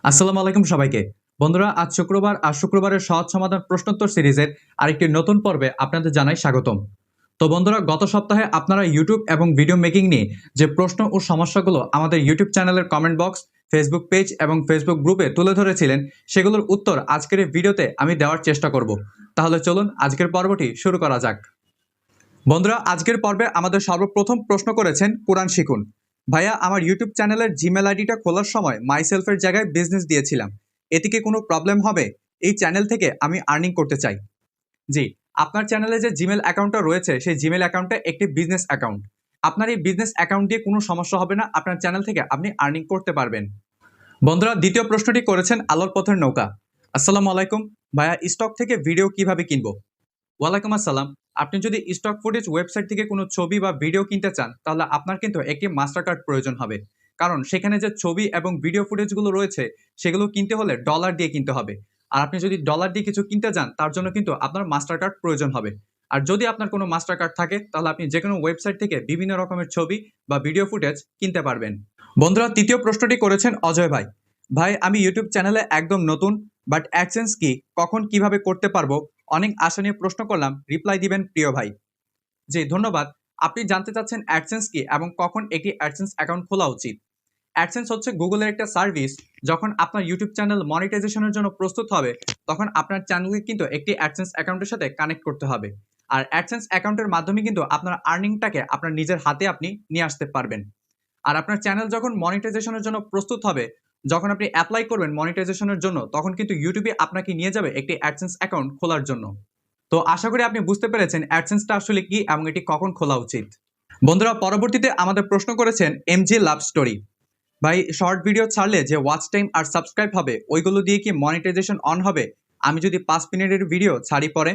আসসালামু আলাইকুম সবাইকে। বন্ধুরা, আজ শুক্রবার আর শুক্রবারের সহজ সমাধান প্রশ্নোত্তর সিরিজের আরেকটি নতুন পর্বে আপনাদের জানাই স্বাগতম। তো বন্ধুরা, গত সপ্তাহে আপনারা ইউটিউব এবং ভিডিও মেকিং নিয়ে যে প্রশ্ন ও সমস্যাগুলো আমাদের ইউটিউব চ্যানেলের কমেন্ট বক্স, ফেসবুক পেজ এবং ফেসবুক গ্রুপে তুলে ধরেছিলেন, সেগুলোর উত্তর আজকের এই ভিডিওতে আমি দেওয়ার চেষ্টা করব। তাহলে চলুন আজকের পর্বটি শুরু করা যাক। বন্ধুরা, আজকের পর্বে আমাদের সর্বপ্রথম প্রশ্ন করেছেন কোরআন শিখুন। ভাইয়া, আমার ইউটিউব চ্যানেলের জিমেল আইডিটা খোলার সময় মাইসেলফের জায়গায় বিজনেস দিয়েছিলাম, এতে কি কোনো প্রবলেম হবে? এই চ্যানেল থেকে আমি আর্নিং করতে চাই। জি, আপনার চ্যানেলে যে জিমেল অ্যাকাউন্টটা রয়েছে সেই জিমেল অ্যাকাউন্টটা একটি বিজনেস অ্যাকাউন্ট। আপনার এই বিজনেস অ্যাকাউন্ট দিয়ে কোনো সমস্যা হবে না, আপনার চ্যানেল থেকে আপনি আর্নিং করতে পারবেন। বন্ধুরা, দ্বিতীয় প্রশ্নটি করেছেন আলোর পথের নৌকা। আসসালামু আলাইকুম ভাইয়া, স্টক থেকে ভিডিও কিভাবে কিনবো? ওয়ালাইকুম আসসালাম। আপনি যদি স্টক ফুটেজ ওয়েবসাইট থেকে কোনো ছবি বা ভিডিও কিনতে চান, তাহলে আপনার কিন্তু একটি মাস্টার কার্ড প্রয়োজন হবে। কারণ সেখানে যে ছবি এবং ভিডিও ফুটেজগুলো রয়েছে সেগুলো কিনতে হলে ডলার দিয়ে কিনতে হবে। আর আপনি যদি ডলার দিয়ে কিছু কিনতে চান, তার জন্য কিন্তু আপনার মাস্টার কার্ড প্রয়োজন হবে। আর যদি আপনার কোনো মাস্টার কার্ড থাকে, তাহলে আপনি যে কোনো ওয়েবসাইট থেকে বিভিন্ন রকমের ছবি বা ভিডিও ফুটেজ কিনতে পারবেন। বন্ধুরা, তৃতীয় প্রশ্নটি করেছেন অজয় ভাই। ভাই, আমি ইউটিউব চ্যানেলে একদম নতুন, বাট অ্যাডসেন্স কি, কখন কিভাবে করতে পারবো? অনেক আশা নিয়ে প্রশ্ন করলাম, রিপ্লাই দিবেন প্রিয় ভাই। জি, ধন্যবাদ। আপনি জানতে চাচ্ছেন অ্যাডসেন্স কি এবং কখন একটি অ্যাডসেন্স অ্যাকাউন্ট খোলা উচিত। অ্যাডসেন্স হচ্ছে গুগলের একটা সার্ভিস। যখন আপনার ইউটিউব চ্যানেল মনিটাইজেশনের জন্য প্রস্তুত হবে, তখন আপনার চ্যানেলকে কিন্তু একটি অ্যাডসেন্স অ্যাকাউন্টের সাথে কানেক্ট করতে হবে। আর অ্যাডসেন্স অ্যাকাউন্টের মাধ্যমে কিন্তু আপনার আর্নিংটাকে আপনার নিজের হাতে আপনি নিয়ে আসতে পারবেন। আর আপনার চ্যানেল যখন মনিটাইজেশনের জন্য প্রস্তুত হবে, যখন আপনি অ্যাপ্লাই করবেন মনিটাইজেশনের জন্য, তখন কিন্তু ইউটিউবে আপনাকে নিয়ে যাবে একটি অ্যাডসেন্স অ্যাকাউন্ট খোলার জন্য। তো আশা করি আপনি বুঝতে পেরেছেন অ্যাডসেন্সটা আসলে কি এবং এটি কখন খোলা উচিত। বন্ধুরা, পরবর্তীতে আমাদের প্রশ্ন করেছেন এমজি লাভ স্টোরি। ভাই, শর্ট ভিডিও ছাড়লে যে ওয়াচ টাইম আর সাবস্ক্রাইব হবে, ওইগুলো দিয়ে কি মনিটাইজেশন অন হবে আমি যদি 5 মিনিটের ভিডিও ছাড়ি পরে?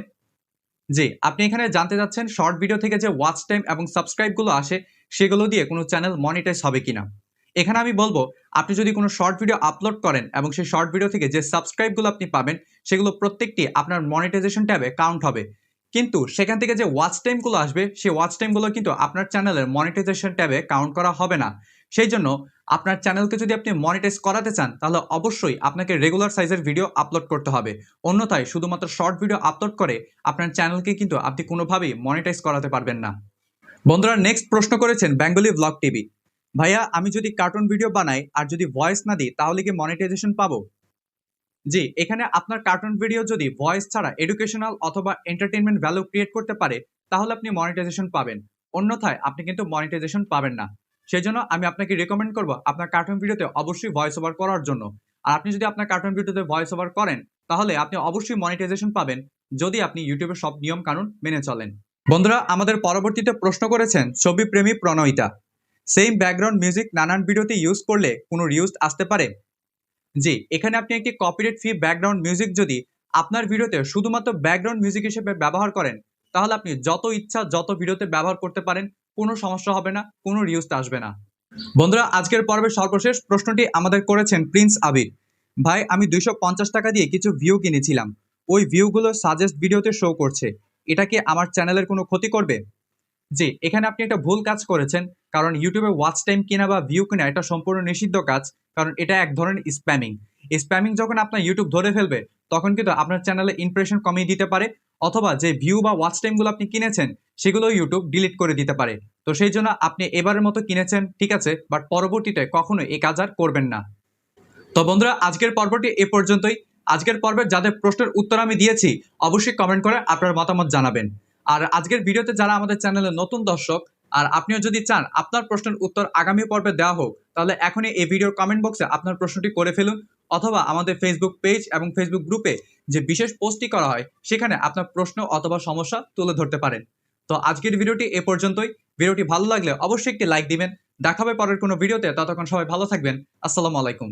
জি, আপনি এখানে জানতে চাচ্ছেন শর্ট ভিডিও থেকে যে ওয়াচ টাইম এবং সাবস্ক্রাইব গুলো আসে, সেগুলো দিয়ে কোনো চ্যানেল মনিটাইজ হবে কিনা। এখানে আমি বলবো, আপনি যদি কোনো শর্ট ভিডিও আপলোড করেন এবং সেই শর্ট ভিডিও থেকে যে সাবস্ক্রাইব গুলো আপনি পাবেন, সেগুলো প্রত্যেকটি আপনার মনিটাইজেশন ট্যাবে কাউন্ট হবে। কিন্তু সেখান থেকে যে ওয়াচ টাইম গুলো আসবে, সেই ওয়াচ টাইম গুলো কিন্তু আপনার চ্যানেলের মনিটাইজেশন ট্যাবে কাউন্ট করা হবে না। সেই জন্য আপনার চ্যানেলকে যদি আপনি মনিটাইজ করাতে চান, তাহলে অবশ্যই আপনাকে রেগুলার সাইজের ভিডিও আপলোড করতে হবে। অন্যথায় শুধুমাত্র শর্ট ভিডিও আপলোড করে আপনার চ্যানেলকে কিন্তু আপনি কোনোভাবেই মনিটাইজ করাতে পারবেন না। বন্ধুরা, নেক্সট প্রশ্ন করেছেন বেঙ্গলি ব্লগ টিভি। ভাইয়া, আমি যদি কার্টুন ভিডিও বানাই আর যদি ভয়েস না দিই, তাহলে কি মনিটাইজেশন পাবো? জি, এখানে আপনার কার্টুন ভিডিও যদি ভয়েস ছাড়া এডুকেশনাল অথবা এন্টারটেইনমেন্ট ভ্যালু ক্রিয়েট করতে পারে, তাহলে আপনি মনিটাইজেশন পাবেন। অন্যথায় আপনি কিন্তু মনিটাইজেশন পাবেন না। সেজন্য আমি আপনাকে রেকমেন্ড করব আপনার কার্টুন ভিডিওতে অবশ্যই ভয়েস ওভার করার জন্য। আর আপনি যদি আপনার কার্টুন ভিডিওতে ভয়েস ওভার করেন, তাহলে আপনি অবশ্যই মনিটাইজেশন পাবেন, যদি আপনি ইউটিউবের সব নিয়ম কানুন মেনে চলেন। বন্ধুরা, আমাদের পরবর্তীতে প্রশ্ন করেছেন ছবি প্রেমী প্রণয়িতা। সেম ব্যাকগ্রাউন্ড মিউজিক নানান ভিডিওতে ইউজ করলে কোনো রিউজ আসতে পারে? জি, এখানে আপনি একটি কপিরাইট ফ্রি ব্যাকগ্রাউন্ড মিউজিক যদি আপনার ভিডিওতে শুধুমাত্র ব্যাকগ্রাউন্ড মিউজিক হিসেবে ব্যবহার করেন, তাহলে আপনি যত ইচ্ছা যত ভিডিওতে ব্যবহার করতে পারেন, কোনো সমস্যা হবে না, কোনো রিউজ আসবে না। বন্ধুরা, আজকের পর্বের সর্বশেষ প্রশ্নটি আমাদের করেছেন প্রিন্স আবির। ভাই, আমি 250 টাকা দিয়ে কিছু ভিউ কিনেছিলাম, ওই ভিউগুলো সাজেস্ট ভিডিওতে শো করছে, এটা কি আমার চ্যানেলের কোনো ক্ষতি করবে? জি, এখানে আপনি একটা ভুল কাজ করেছেন। কারণ ইউটিউবে ওয়াচ টাইম কিনা বা ভিউ কিনা এটা সম্পূর্ণ নিষিদ্ধ কাজ। কারণ এটা এক ধরনের স্প্যামিং। স্প্যামিং যখন আপনার ইউটিউব ধরে ফেলবে, তখন কিন্তু আপনার চ্যানেলে ইমপ্রেশন কমিয়ে দিতে পারে, অথবা যে ভিউ বা ওয়াচ টাইমগুলো আপনি কিনেছেন সেগুলো ইউটিউব ডিলিট করে দিতে পারে। তো সেই জন্য আপনি এবারের মতো কিনেছেন ঠিক আছে, বাট পরবর্তীতে কখনো এই কাজ আর করবেন না। তো বন্ধুরা, আজকের পর্বটি এ পর্যন্তই। আজকের পর্বে যাদের প্রশ্নের উত্তর আমি দিয়েছি, অবশ্যই কমেন্ট করে আপনার মতামত জানাবেন। আর আজকের ভিডিওতে যারা আমাদের চ্যানেলে নতুন দর্শক, আর আপনিও যদি চান আপনার প্রশ্নের উত্তর আগামী পর্বে দেওয়া হোক, তাহলে এখনই এই ভিডিওর কমেন্ট বক্সে আপনার প্রশ্নটি করে ফেলুন, অথবা আমাদের ফেসবুক পেজ এবং ফেসবুক গ্রুপে যে বিশেষ পোস্টটি করা হয়, সেখানে আপনার প্রশ্ন অথবা সমস্যা তুলে ধরতে পারেন। তো আজকের ভিডিওটি এ পর্যন্তই। ভিডিওটি ভালো লাগলে অবশ্যই একটি লাইক দিবেন। দেখা হবে পরের কোনো ভিডিওতে, ততক্ষণ সবাই ভালো থাকবেন। আসসালামু আলাইকুম।